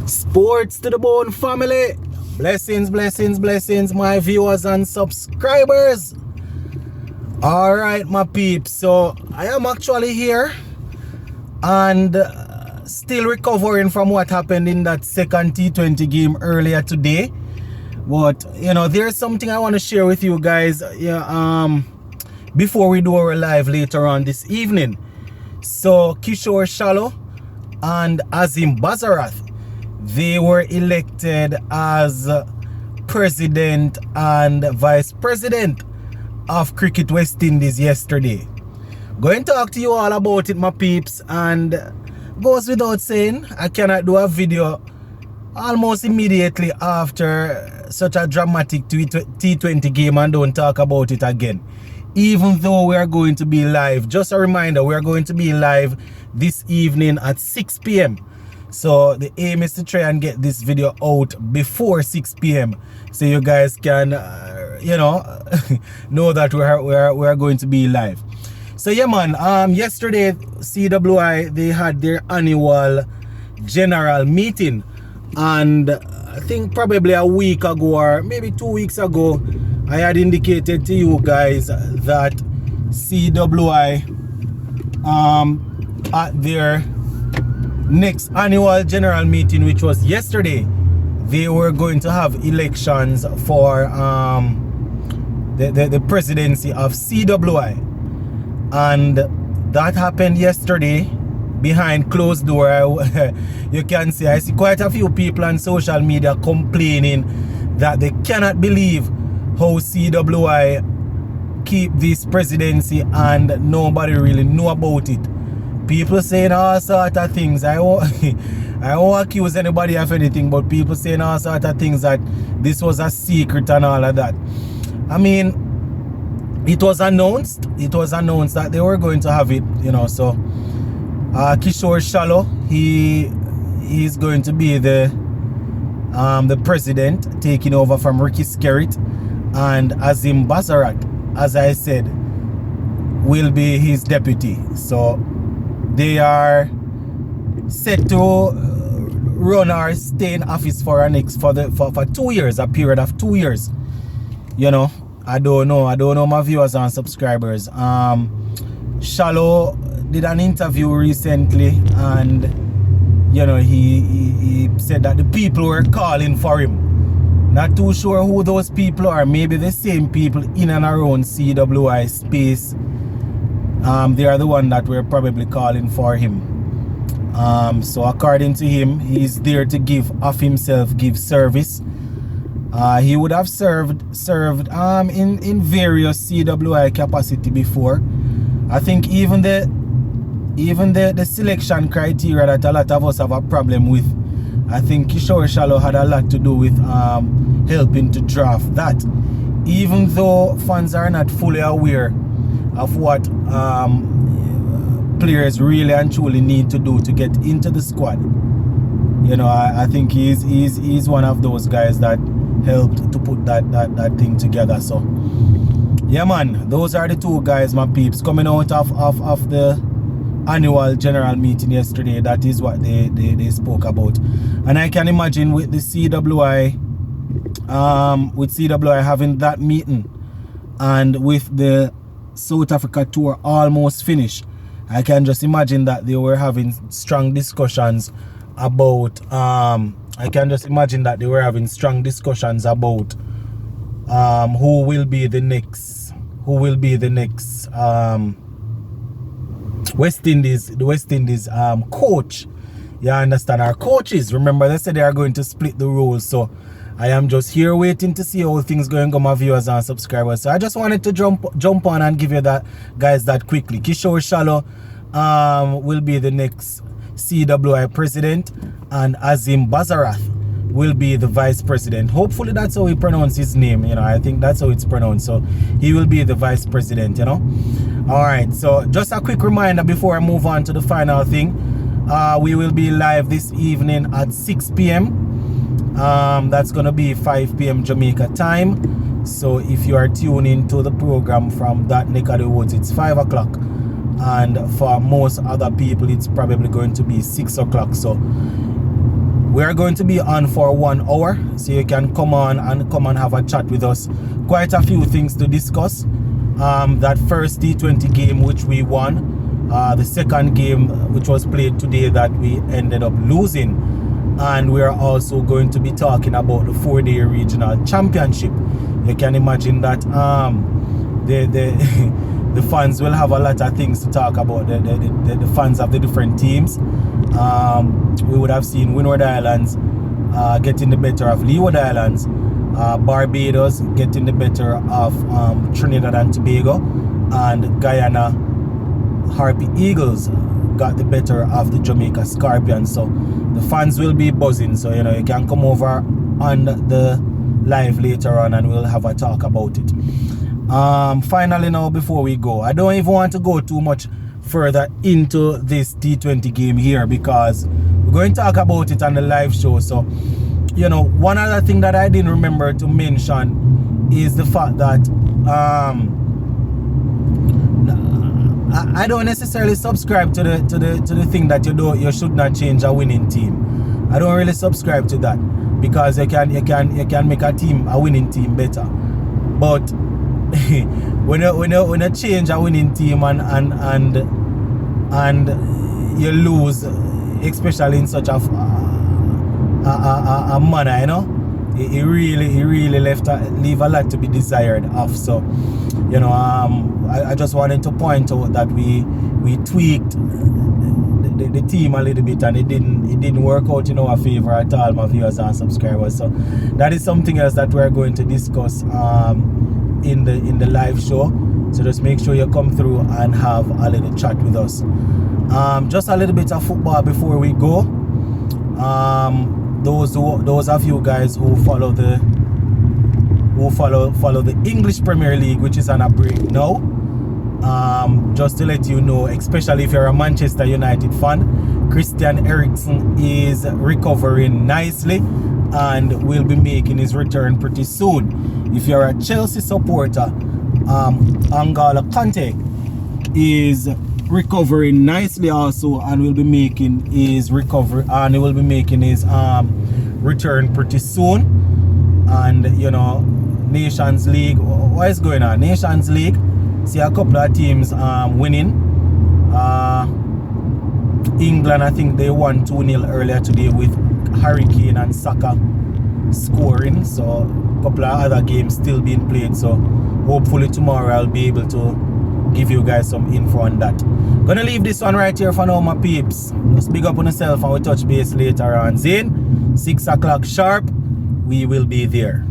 Sports to the bone family. Blessings, blessings, blessings, my viewers and subscribers. Alright, my peeps. So I am actually here and still recovering from what happened in that second T20 game earlier today. But you know, there's something I want to share with you guys before we do our live later on this evening. So Kishore Shallow and Azim Bazarath, they were elected as president and vice president of Cricket West Indies yesterday. Going to talk to you all about it, my peeps, and goes without saying, I cannot do a video almost immediately after such a dramatic T20 game and don't talk about it again. Even though we are going to be live, just a reminder, we are going to be live this evening at 6 p.m. So the aim is to try and get this video out before 6 p.m. so you guys can, know that we are going to be live. So yeah, man. Yesterday CWI, they had their annual general meeting, and I think probably a week ago or maybe 2 weeks ago, I had indicated to you guys that CWI at their next annual general meeting, which was yesterday, they were going to have elections for the presidency of CWI, and that happened yesterday behind closed door. You can see, I see quite a few people on social media complaining that they cannot believe how CWI keep this presidency and nobody really know about it. People saying all sort of things. I won't accuse anybody of anything, but people saying all sort of things that this was a secret and all of that. I mean, it was announced that they were going to have it, so Kishore Shallow, he's going to be the president, taking over from Ricky Skerritt, and Azim Bazarath, as I said, will be his deputy. So they are set to run or stay in office for 2 years, a period of 2 years. I don't know my viewers and subscribers. Shallow did an interview recently, and he said that the people were calling for him. Not too sure who those people are. Maybe the same people in and around CWI space. They are the one that were probably calling for him. So according to him, he's there to give of himself, give service. He would have served in various CWI capacity before. I think even the selection criteria that a lot of us have a problem with, I think Kishore Shallow had a lot to do with helping to draft that. Even though fans are not fully aware of what players really and truly need to do to get into the squad, I think he's one of those guys that helped to put that thing together. So yeah, man, those are the two guys, my peeps, coming out of the annual general meeting yesterday. That is what they spoke about. And I can imagine with the CWI having that meeting, and with the South Africa tour almost finished, I can just imagine that they were having strong discussions about who will be the next West Indies coach. You understand? Our coaches, remember, they said they are going to split the roles. So I am just here waiting to see how things going on, my viewers and subscribers. So I just wanted to jump on and give you that, guys, that quickly. Kishore Shallow will be the next CWI president, and Azim Bazarath will be the vice president. Hopefully that's how he pronounced his name. I think that's how it's pronounced. So he will be the vice president. Alright, so just a quick reminder before I move on to the final thing. We will be live this evening at 6 p.m. That's gonna be 5 p.m. Jamaica time. So if you are tuning to the program from that neck of the woods, it's 5 o'clock. And for most other people, it's probably going to be 6 o'clock. So We are going to be on for 1 hour, so you can come on and have a chat with us. Quite a few things to discuss. That first T20 game which we won, the second game which was played today that we ended up losing, and we are also going to be talking about the 4-day regional championship. You can imagine that the fans will have a lot of things to talk about, the fans of the different teams. We would have seen Windward Islands getting the better of Leeward Islands, Barbados getting the better of Trinidad and Tobago, and Guyana Harpy Eagles got the better of the Jamaica Scorpions. So the fans will be buzzing, so you know, you can come over on the live later on and we'll have a talk about it. Finally, now before we go, I don't even want to go too much further into this T20 game here, because we're going to talk about it on the live show. So you know, one other thing that I didn't remember to mention is the fact that I don't necessarily subscribe to the thing that you should not change a winning team. I don't really subscribe to that, because you can make a winning team better. But when you change a winning team and you lose, especially in such a manner, you know, it really leave a lot to be desired of. So you know, I just wanted to point out that we tweaked the team a little bit, and it didn't work out in our favor at all, my viewers and subscribers. So that is something else that we're going to discuss in the live show. So just make sure you come through and have a little chat with us. Just a little bit of football before we go. Those of you guys who follow the English Premier League, which is on a break now, just to let you know, especially if you're a Manchester United fan, Christian Eriksen is recovering nicely and will be making his return pretty soon. If you're a Chelsea supporter, N'Golo Kante is recovering nicely also, and will be making his recovery, and he will be making his return pretty soon. And you know, Nations League, what is going on? Nations League, see a couple of teams winning. England, I think they won 2-0 earlier today with Harry Kane and Saka scoring. So a couple of other games still being played, so hopefully tomorrow I'll be able to give you guys some info on that. Gonna leave this one right here for now, my peeps. Just big up on yourself, and we'll touch base later on. Zane, 6 o'clock sharp, we will be there.